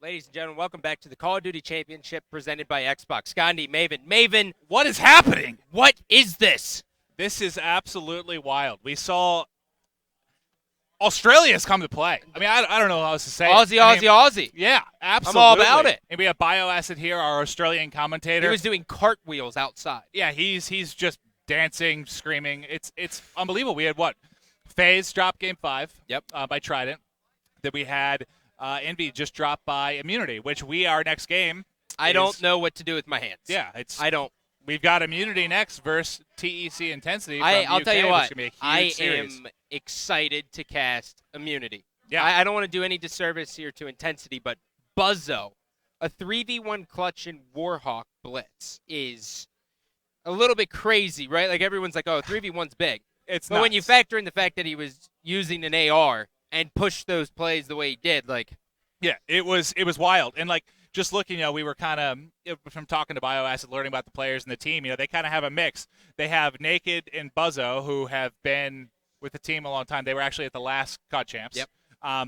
Ladies and gentlemen, welcome back to the Call of Duty Championship presented by Xbox. Gandhi, Maven, What is happening? what is this? This is absolutely wild. We saw Australia's come to play. I mean, I don't know how else to say Aussie, it. I Aussie, mean, Aussie. Yeah, I'm absolutely. all about it. And we have Bioacid here, our Australian commentator. He was doing cartwheels outside. Yeah, he's just dancing, screaming. It's unbelievable. We had what? FaZe dropped Game 5 Yep. By Trident. Then we had Envy just dropped by Immunity, which our next game. I don't know what to do with my hands. Yeah, I don't. We've got Immunity next versus TEC Intensity. From I'll UK, tell you which what. is gonna be a huge I series. am excited to cast Immunity. Yeah. I don't want to do any disservice here to Intensity, but Buzzo, a 3v1 clutch in Warhawk Blitz is a little bit crazy, right? Like everyone's like, oh, 3v1's big. It's But when you nuts. factor in the fact that he was using an AR and pushed those plays the way he did, like, Yeah, it was wild. And like just looking, we were kind of from talking to Bioacid, learning about the players and the team. They kind of have a mix. They have Naked and Buzzo, who have been with the team a long time. They were actually at the last COD champs. Yep.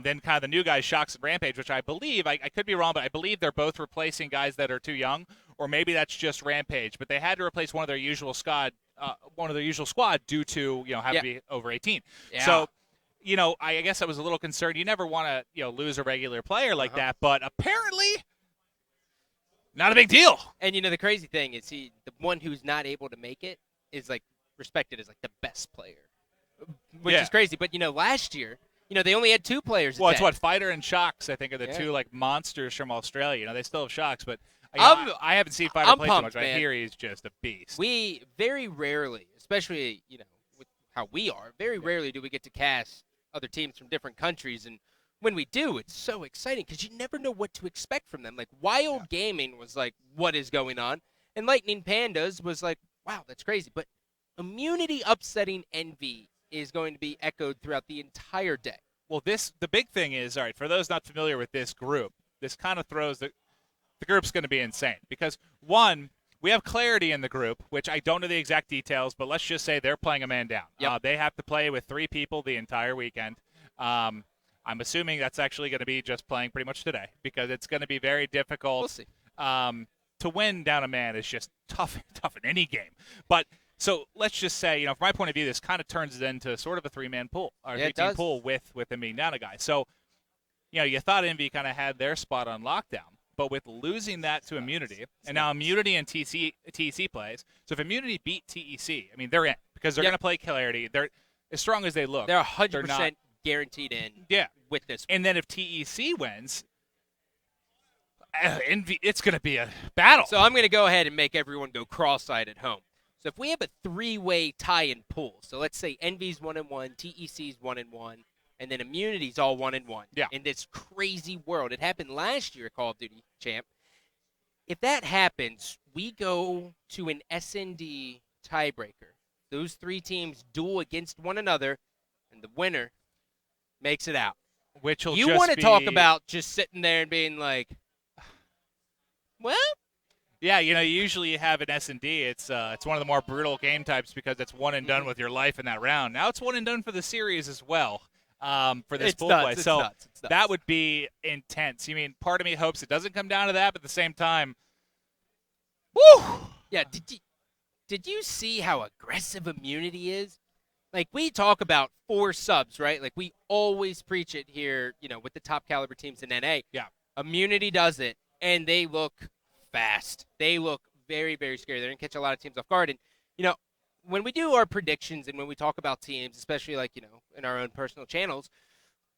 Then kind of the new guys, Shocks and Rampage, which I believe I could be wrong, but I believe they're both replacing guys that are too young, or maybe that's just Rampage. But they had to replace one of their usual squad, due to having to be over 18. yeah. So. I guess I was a little concerned. You never want to, lose a regular player like that, but apparently, not a big deal. And the crazy thing is the one who's not able to make it is like respected as like the best player, which Yeah. is crazy. But last year, they only had two players. Well, at it's 10. what Fighter and Shocks, I think, are the Yeah. two like monsters from Australia. They still have Shocks, but I haven't seen Fighter I'm play too pumped, much. But I man. hear he's just a beast. We very rarely, especially with how we are, very rarely do we get to cast other teams from different countries, and when we do, it's so exciting because you never know what to expect from them. Like Wild Gaming was like, what is going on? And Lightning Pandas was like, wow, that's crazy. But Immunity upsetting Envy is going to be echoed throughout the entire day. Well, the big thing is, all right, for those not familiar with this group, this kind of throws the group's going to be insane because one. We have Clarity in the group, which I don't know the exact details, but let's just say they're playing a man down. Yep. They have to play with 3 people the entire weekend. I'm assuming that's actually going to be just playing pretty much today because it's going to be very difficult. We'll see. To win down a man is just tough in any game. But so let's just say, from my point of view, this kind of turns it into sort of a 3-man pool or Yeah, it 3-team does. pool with them being down a guy. So, you thought Envy kind of had their spot on lockdown. But with losing that to Immunity, and now Immunity and TEC plays. So if Immunity beat TEC, I mean, they're in because they're going to play Clarity. They're as strong as they look. They're 100% They're not- guaranteed in Yeah. with this. And then if TEC wins, it's going to be a battle. So I'm going to go ahead and make everyone go cross-eyed at home. So if we have a 3-way tie-in pool, so let's say Envy's 1-1, TEC's 1-1, and then Immunity's all 1-1. Yeah. In this crazy world, it happened last year at Call of Duty Champ. If that happens, we go to an SND tiebreaker. Those 3 teams duel against one another, and the winner makes it out. Which will You just want to be, talk about just sitting there and being like, well, Yeah, usually you have an S&D. It's one of the more brutal game types because it's one and done with your life in that round. Now it's one and done for the series as well. For this pool play. It's So nuts. that would be intense. Part of me hopes it doesn't come down to that, but at the same time, woo! Yeah, did you see how aggressive Immunity is? Like, we talk about 4 subs, right? Like, we always preach it here, with the top caliber teams in NA. Yeah. Immunity does it, and they look fast. They look very, very scary. They're going to catch a lot of teams off guard. And, when we do our predictions and when we talk about teams, especially, like, in our own personal channels,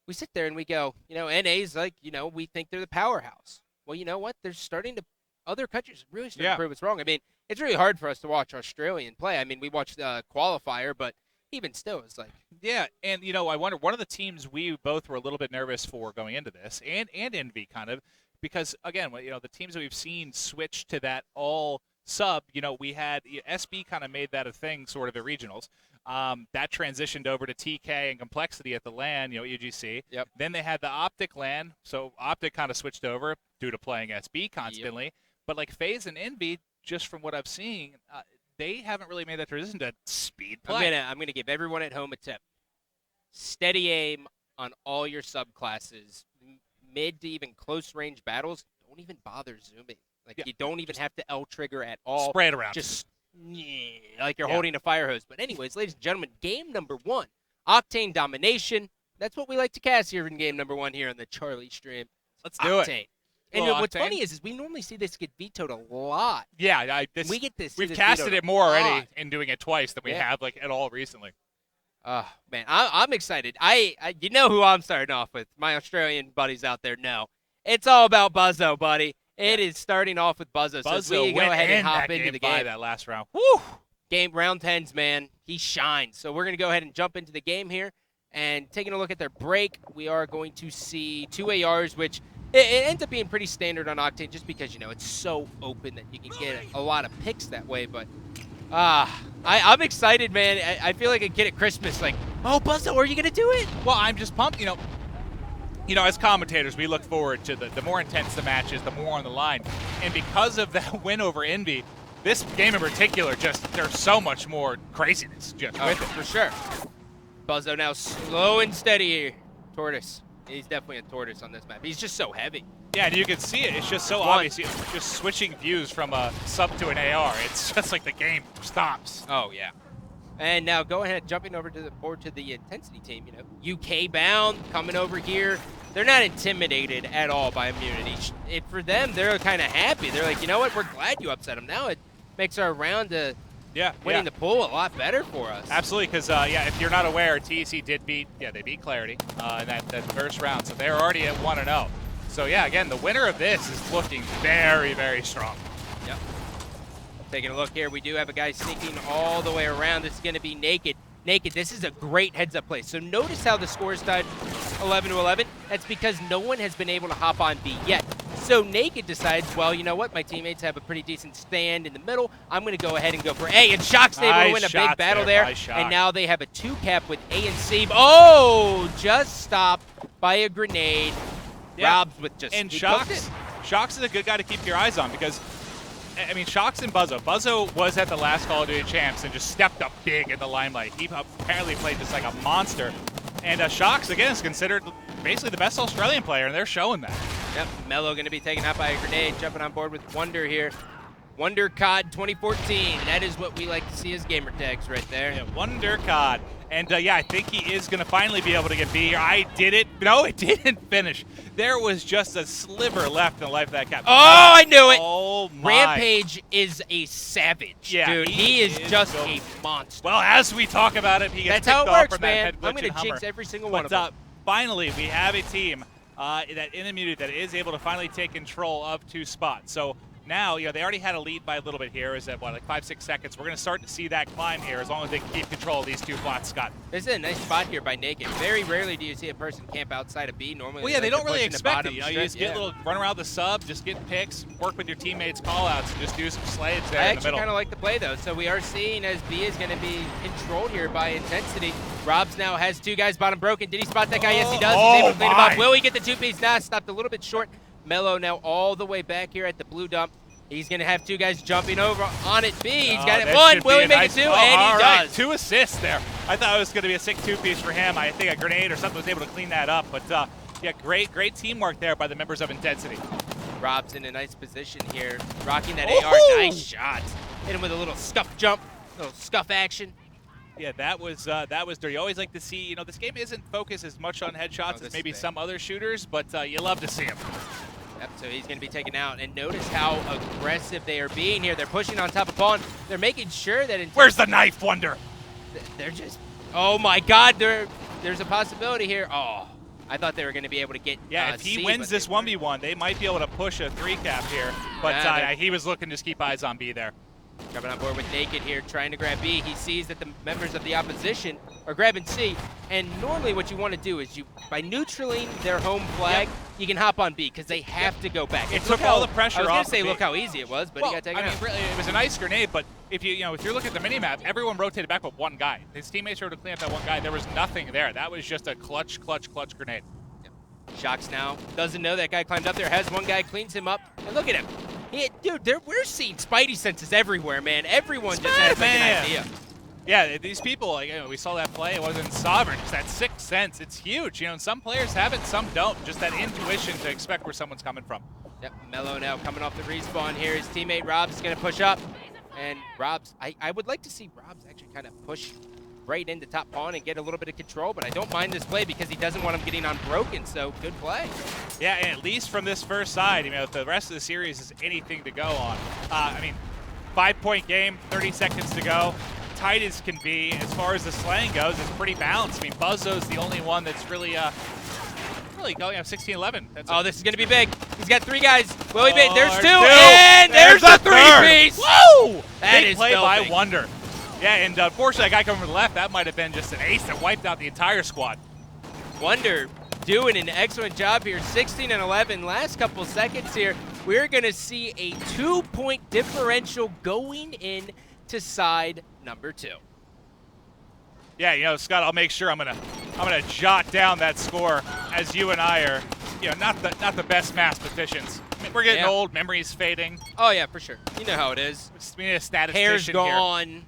we sit there and we go, NA's like, we think they're the powerhouse. Well, you know what? They're starting to other countries really starting to prove us wrong. I mean, it's really hard for us to watch Australian play. I mean, we watched the qualifier, but even still, it's like. Yeah, and, I wonder, one of the teams we both were a little bit nervous for going into this, and Envy kind of, because, again, the teams that we've seen switch to that all sub, we had SB kind of made that a thing sort of at regionals. That transitioned over to TK and Complexity at the LAN, UGC. Yep. Then they had the Optic LAN, so Optic kind of switched over due to playing SB constantly. Yep. But like FaZe and Envy, just from what I've seen, they haven't really made that transition to speed play. I'm gonna give everyone at home a tip. Steady aim on all your subclasses. mid to even close range battles, don't even bother zooming. Like Yeah, you don't even have to L trigger at all. Spray it around. Just like you're holding a fire hose. But anyways, ladies and gentlemen, game number 1, Octane domination. That's what we like to cast here in game number 1 here on the Charlie stream. Let's do it. Octane. And what's funny is we normally see this get vetoed a lot. Yeah, we get this. We've casted it more already in doing it twice than we have like at all recently. Oh man, I'm excited. I you know who I'm starting off with. My Australian buddies out there know it's all about Buzzo, buddy. It is starting off with Buzzo. So we go ahead and hop into the game. That last round. Woo! Game round 10s, man. He shines. So we're gonna go ahead and jump into the game here. And taking a look at their break, we are going to see 2 ARs, which it ends up being pretty standard on Octane just because, it's so open that you can get a lot of picks that way. But I'm excited, man. I feel like a kid at Christmas, like, oh, Buzzo, are you going to do it? Well, I'm just pumped. As commentators, we look forward to the more intense the match is, the more on the line. And because of that win over Envy, this game in particular, there's so much more craziness with it. For sure. Buzzo now slow and steady here. Tortoise. He's definitely a tortoise on this map. He's just so heavy. Yeah, and you can see it. It's just so obvious. Just switching views from a sub to an AR. It's just like the game stops. Oh, yeah. And now go ahead, jumping over to the board to the Intensity team. UK bound, coming over here. They're not intimidated at all by immunity. For them, they're kind of happy. They're like, you know what? We're glad you upset them. Now it makes our round to winning the pool a lot better for us. Absolutely, because, if you're not aware, TEC did beat Clarity in that first round, so they're already at 1-0. So, again, the winner of this is looking very, very strong. Yep. Taking a look here, we do have a guy sneaking all the way around. This is going to be Naked. Naked, this is a great heads-up play. So notice how the score is tied 11-11. That's because no one has been able to hop on B yet. So Naked decides, well, you know what? My teammates have a pretty decent stand in the middle. I'm going to go ahead and go for A. And Shock's able to win a big battle there. And now they have a 2-cap with A and C. Oh, just stopped by a grenade. Robs with just... And Shox is a good guy to keep your eyes on because, Shox and Buzzo. Buzzo was at the last Call of Duty Champs and just stepped up big in the limelight. He apparently played just like a monster. And Shox, again, is considered basically the best Australian player, and they're showing that. Yep, Mello going to be taken out by a grenade, jumping on board with Wonder here. Wonder CoD 2014. That is what we like to see as gamer tags right there. Yeah, Wonder CoD. And, I think he is going to finally be able to get B here. I did it. No, it didn't finish. There was just a sliver left in the life of that cap. Oh, I knew it. Oh, my. Rampage is a savage, dude. He is just a monster. Well, as we talk about it, he gets That's how it works, man. I'm going to jinx every single one of them. Finally, we have a team that in immunity that is able to finally take control of 2 spots. So now, they already had a lead by a little bit here. Is that, like 5-6 seconds? We're going to start to see that climb here as long as they can keep control of these 2 plots, Scott. This is a nice spot here by Naked. Very rarely do you see a person camp outside of B. Normally, they don't really expect it. You just get a little run around the sub, just get picks, work with your teammates' call-outs, and just do some slaves there I in the middle. actually kind of like the play, though. So we are seeing as B is going to be controlled here by Intensity. Robs now has 2 guys bottom broken. Did he spot that guy? Yes, he does. He's able to clean him up. Will he get the 2-piece? Nah, stopped a little bit short. Mello now all the way back here at the blue dump. He's going to have 2 guys jumping over on it B. He's got it 1. Will he make it 2? And he does. 2 assists there. I thought it was going to be a sick 2-piece for him. I think a grenade or something was able to clean that up. But, great teamwork there by the members of Intensity. Rob's in a nice position here, rocking that AR. Nice shot. Hit him with a little scuff jump, little scuff action. Yeah, that was dirty. You always like to see, this game isn't focused as much on headshots as maybe some other shooters, but you love to see them. Yep, so he's going to be taken out. And notice how aggressive they are being here. They're pushing on top of Pawn. They're making sure that... Where's the knife, Wonder? They're just... Oh, my God. There's a possibility here. Oh, I thought they were going to be able to get if he wins this 1v1, they might be able to push a 3-cap here. But he was looking to just keep eyes on B there. Jumping on board with Naked here, trying to grab B. He sees that the members of the opposition are grabbing C. And normally what you want to do is by neutraling their home flag, you can hop on B because they have to go back. It took all the pressure off. I was going to say, look how easy it was, but he got taken out. Really, it was a nice grenade, but if you look at the minimap, everyone rotated back with 1 guy. His teammates were able to clean up that 1 guy. There was nothing there. That was just a clutch grenade. Shox now doesn't know that guy climbed up there, has 1 guy, cleans him up, and look at him. Dude, we're seeing Spidey senses everywhere, man. Everyone just has an idea. Yeah, these people, we saw that play. It wasn't Sovereign. Just that sense. It's huge. You know, some players have it, some don't. Just that intuition to expect where someone's coming from. Yep, Mello now coming off the respawn here. His teammate Rob's going to push up. And Rob's, I would like to see Rob's actually kind of push right into top pawn and get a little bit of control, but I don't mind this play because he doesn't want him getting unbroken, so good play. Yeah, and at least from this first side, you know, if the rest of the series is anything to go on. I mean, 5-point game, 30 seconds to go. Tight as can be. As far as the slaying goes, it's pretty balanced. I mean, Buzzo's the only one that's really going up 16-11. Oh, this is going to be big. He's got 3 guys. Will he be? There's 2, two. and there's the 3-piece. Woo! That big is play filthy. by Wonder. Yeah, and unfortunately, that guy coming from the left, that might have been just an ace that wiped out the entire squad. Wonder doing an excellent job here. 16-11. Last couple seconds here. We're going to see a 2-point differential going in to side number 2. Yeah, you know, Scott, I'll make sure I'm gonna jot down that score as you and I are, you know, not the best mathematicians. I mean, we're getting old, memory's fading. Oh yeah, for sure. You know how it is. We need a statistician. Hair's gone.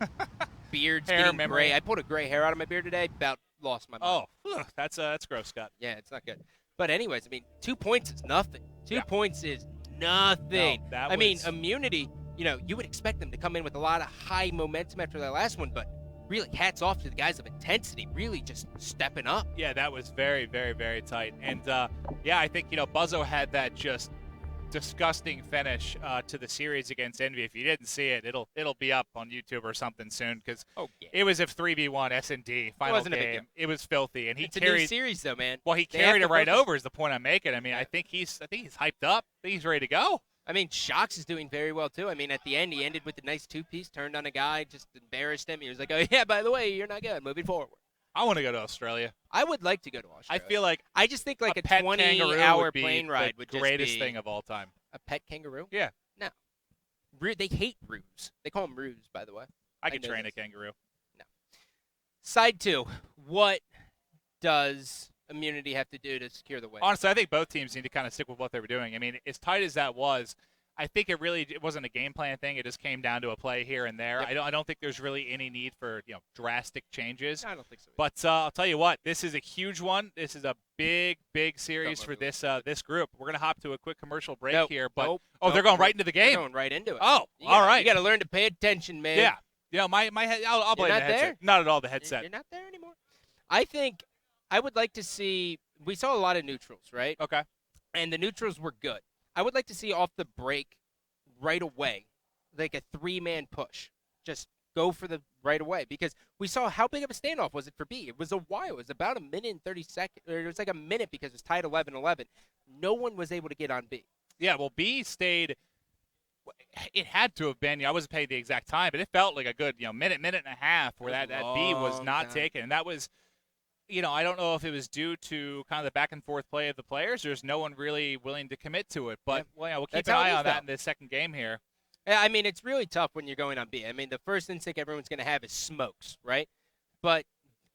Beard's Hair getting memory. gray. I pulled a gray hair out of my beard today. About lost my mind. Oh, that's gross, Scott. Yeah, it's not good. But anyways, I mean, 2 points is nothing. 2 points is nothing. No, that I mean, was- Immunity, you know, you would expect them to come in with a lot of high momentum after that last one, but really hats off to the guys of Intensity, really just stepping up. Yeah, that was very, very, very tight. And yeah, I think, you know, Buzzo had that just disgusting finish to the series against Envy. If you didn't see it, it'll be up on YouTube or something soon because it was a 3v1 S&D final wasn't a big game. deal. It was filthy, and he It's a carried. new series, though, man. Well, he They carried have it to right focus. over. Is the point I'm making? I mean, I think he's hyped up. I think he's ready to go. I mean, Shox is doing very well, too. I mean, at the end, he ended with a nice 2-piece, turned on a guy, just embarrassed him. He was like, oh, yeah, by the way, you're not good. Moving forward. I want to go to Australia. I would like to go to Australia. I feel like I just think like a pet kangaroo 20-hour would be plane ride the would just greatest be thing of all time. a pet kangaroo. Yeah, They hate roos. They call them roos, by the way. I could know train a this. kangaroo. Side 2, what does Immunity have to do to secure the win? Honestly, I think both teams need to kind of stick with what they were doing. I mean, as tight as that was, I think it wasn't a game plan thing. It just came down to a play here and there. Yep. I don't think there's really any need for, you know, drastic changes. I don't think so. But I'll tell you what, this is a huge one. This is a big series for this group. We're gonna hop to a quick commercial break here. But they're going right into the They're game. going right into it. Oh, You all gotta- right. You got to learn to pay attention, man. Yeah. You know, my head. I'll blame the not headset. there? Not at all the headset. You're not there anymore. I think I would like to see. We saw a lot of neutrals, right? Okay. And the neutrals were good. I would like to see off the break right away, like a 3-man push. Just go for the right away because we saw how big of a standoff was it for B. It was a while. It was about a minute and 30 seconds. Or it was like a minute because it was tied 11-11. No one was able to get on B. Yeah. Well, B stayed. It had to have been. I wasn't paying the exact time, but it felt like a good, minute and a half where that B was Long not time. taken, and that was. I don't know if it was due to kind of the back and forth play of the players. There's no one really willing to commit to it. But we'll keep That's an how it eye is, on that though. in the second game here. Yeah, I mean, it's really tough when you're going on B. I mean, the first instinct everyone's going to have is smokes, right? But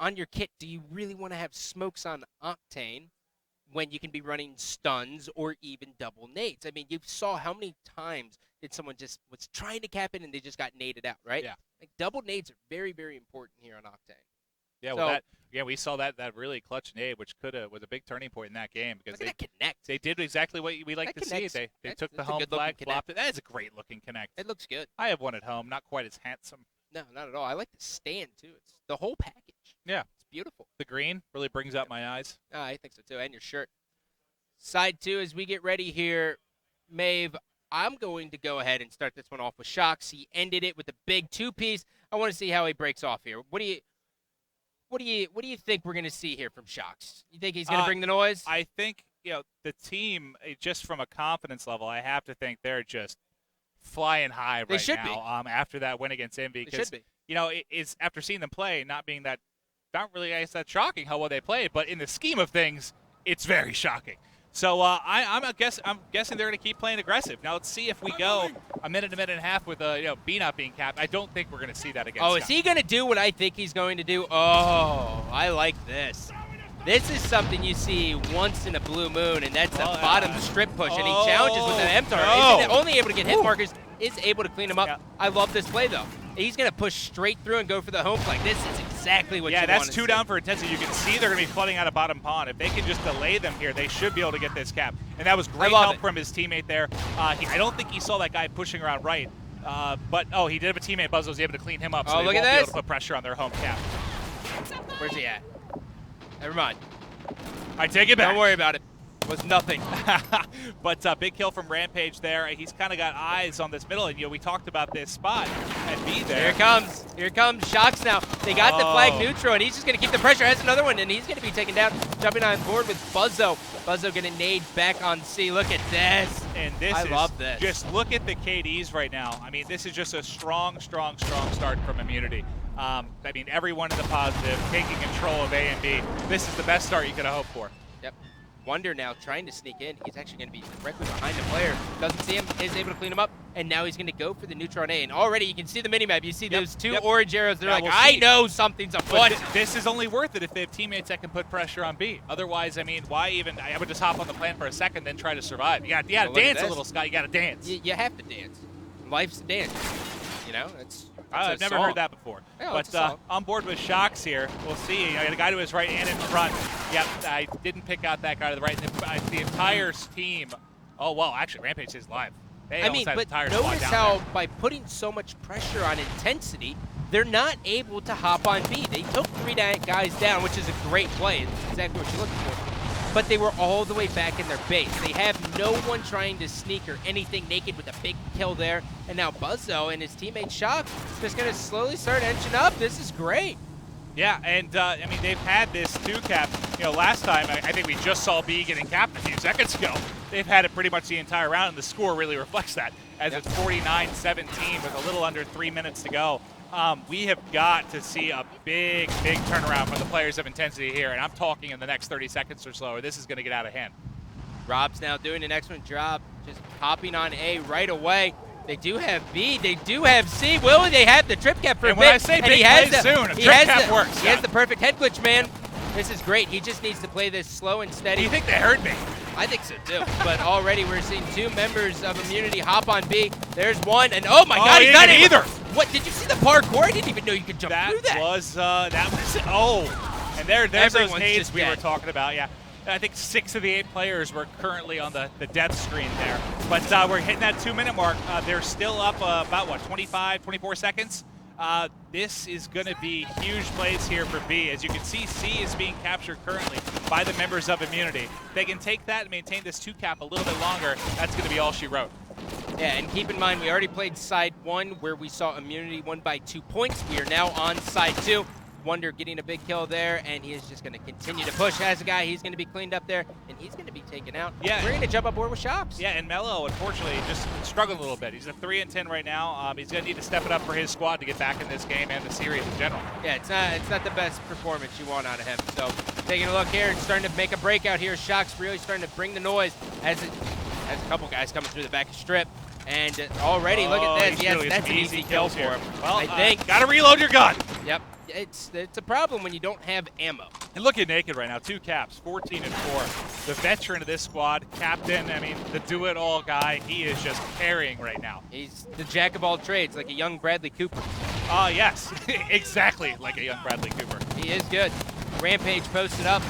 on your kit, do you really want to have smokes on Octane when you can be running stuns or even double nades? I mean, you saw how many times did someone just was trying to cap it and they just got naded out, right? Yeah. Like double nades are very, very important here on Octane. Yeah, So- we saw that really clutch nade, which was a big turning point in that game because Look at that connect. they did exactly what we like That to see. connects. They That's- took the that's a home good-looking flag, connect. flopped it. That is a great looking connect. It looks good. I have one at home, not quite as handsome. No, not at all. I like the stand, too. It's the whole package. Yeah. It's beautiful. The green really brings out my eyes. I think so, too. And your shirt. Side 2, as we get ready here, Maeve, I'm going to go ahead and start this one off with Shox. He ended it with a big 2-piece. I want to see how he breaks off here. What do you think we're going to see here from Shox? You think he's going to bring the noise? I think, the team, just from a confidence level, I have to think they're just flying high They right should now after that win against Envy. They should be. It's after seeing them play, not really, I guess, that shocking how well they played, but in the scheme of things, it's very shocking. So I'm guessing they're going to keep playing aggressive. Now let's see if we go a minute and a half with B not being capped. I don't think we're going to see that against. Oh, is he going to do what I think he's going to do? Oh, I like this. This is something you see once in a blue moon, and that's a bottom strip push, and he challenges with an M-tar. No. Isn't only able to get hit markers, is able to clean him up. Yeah. I love this play, though. He's going to push straight through and go for the home flag. This is exactly what you want to see. Yeah, that's 2 down for intensity. You can see they're going to be flooding out of bottom pond. If they can just delay them here, they should be able to get this cap. And that was great help from his teammate there. I don't think he saw that guy pushing around right. But he did have a teammate. Buzz was able to clean him up, so they won't be able to put pressure on their home cap. Where's he at? Never mind. I take it back. Don't worry about it. Was nothing. But big kill from Rampage there. He's kind of got eyes on this middle, and we talked about this spot and B there. Here it comes. Here it comes. Shocks now. They got the flag neutral, and he's just going to keep the pressure. Has another one, and he's going to be taken down. Jumping on board with Buzzo. Buzzo going to nade back on C. Look at this. And I love this. Just look at the KDs right now. I mean, this is just a strong start from Immunity. I mean, everyone in the positive, taking control of A and B. This is the best start you could have hoped for. Yep. Wonder now trying to sneak in. He's actually going to be directly behind the player. Doesn't see him, is able to clean him up, and now he's going to go for the neutron A. And already you can see the minimap. You see those two orange arrows. They're like, I know something's afoot. This is only worth it if they have teammates that can put pressure on B. Otherwise, I mean, why even? I would just hop on the plant for a second, then try to survive. You got to dance a little, Scott. You got to dance. You have to dance. Life's a dance. You know, I've never heard that before. Yeah, but on board with Shocks here, we'll see. You know, got a guy to his right and in front. Yep, I didn't pick out that guy to the right. The entire team. Oh, well, actually, Rampage is live. They but notice how by putting so much pressure on intensity, they're not able to hop on B. They took 3 guys down, which is a great play. It's exactly what you're looking for. But they were all the way back in their base. They have no one trying to sneak or anything. Naked with a big kill there. And now Buzzo and his teammate Shock just going to slowly start edging up. This is great. Yeah, and I mean, they've had this 2-cap. You know, last time, I think we just saw B getting capped a few seconds ago. They've had it pretty much the entire round, and the score really reflects that, as it's 49-17 with a little under 3 minutes to go. We have got to see a big turnaround from the players of Intensity here, and I'm talking in the next 30 seconds or so, or this is going to get out of hand. Rob's now doing an excellent job, just hopping on A right away. They do have B, they do have C. Will they have the trip cap for a bit? When I say big play soon, a trip cap works. He has the perfect head glitch, man. This is great. He just needs to play this slow and steady. Do you think they heard me? I think so too. But already we're seeing 2 members of Immunity hop on B. There's one, and oh my God, he's not either. What, did you see the parkour? I didn't even know you could jump through that. And there's those nades we were talking about, yeah. I think 6 of the 8 players were currently on the death screen there. But we're hitting that 2-minute mark. They're still up about, 25, 24 seconds? This is going to be huge plays here for B. As you can see, C is being captured currently by the members of Immunity. If they can take that and maintain this 2-cap a little bit longer, that's going to be all she wrote. Yeah, and keep in mind, we already played side 1 where we saw Immunity won by 2 points. We are now on side 2. Wonder getting a big kill there, and he is just going to continue to push. As a guy, he's going to be cleaned up there, and he's going to be taken out. Yeah, we're going to jump aboard with Shops. Yeah, and Mello, unfortunately, just struggled a little bit. He's at 3-10 right now. He's going to need to step it up for his squad to get back in this game and the series in general. Yeah, it's not the best performance you want out of him. So taking a look here, it's starting to make a breakout here. Shops really starting to bring the noise as a couple guys coming through the back strip. And already, look at this. Yes, that's an easy kill for him. Well, I think. Got to reload your gun. Yep. It's a problem when you don't have ammo. And look at Naked right now, 2 caps, 14-4. The veteran of this squad, captain, I mean, the do-it-all guy, he is just carrying right now. He's the jack of all trades, like a young Bradley Cooper. Yes, exactly like a young Bradley Cooper. He is good. Rampage posted up.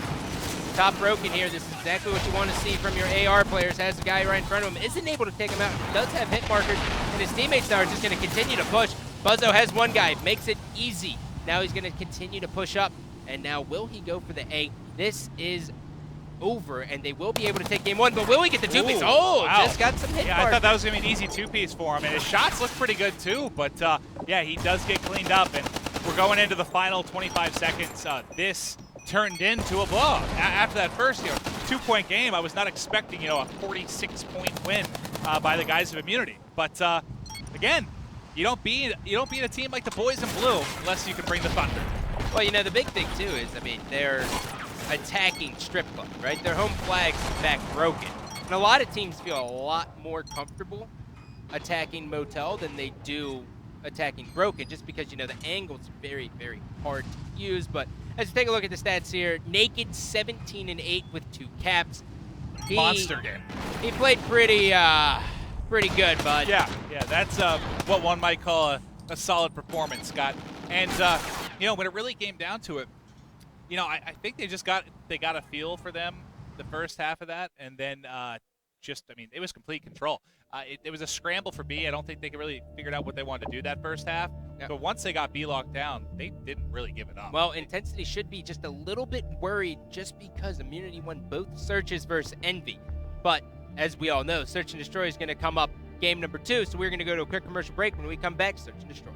Top broken here. This is exactly what you want to see from your AR players. Has the guy right in front of him. Isn't able to take him out. Does have hit markers. And his teammates now are just going to continue to push. Buzzo has one guy. Makes it easy. Now he's going to continue to push up. And now will he go for the A? This is over, and they will be able to take game 1. But will he get the 2-piece? Oh, wow. Just got some hit markers. I thought that was going to be an easy 2-piece for him. And his shots look pretty good too. But, yeah, he does get cleaned up. And we're going into the final 25 seconds. This turned into a blowout. After that first 2-point game, I was not expecting a 46-point win by the guys of Immunity. But again, you don't beat a team like the boys in blue unless you can bring the thunder. Well, the big thing too is, they're attacking strip club, right? Their home flag's back broken, and a lot of teams feel a lot more comfortable attacking motel than they do attacking broken, just because the angle's very, very hard to use. But as you take a look at the stats here, Naked 17-8 with 2 caps. Monster game. He played pretty good, bud. Yeah, that's what one might call a a solid performance, Scott. And when it really came down to it, I think they got a feel for them the first half of that, and then it was complete control. It was a scramble for B. I don't think they really figured out what they wanted to do that first half. Yep. But once they got B locked down, they didn't really give it up. Well, Intensity should be just a little bit worried just because Immunity won both searches versus Envy. But as we all know, Search and Destroy is going to come up game number 2, so we're going to go to a quick commercial break. When we come back, Search and Destroy.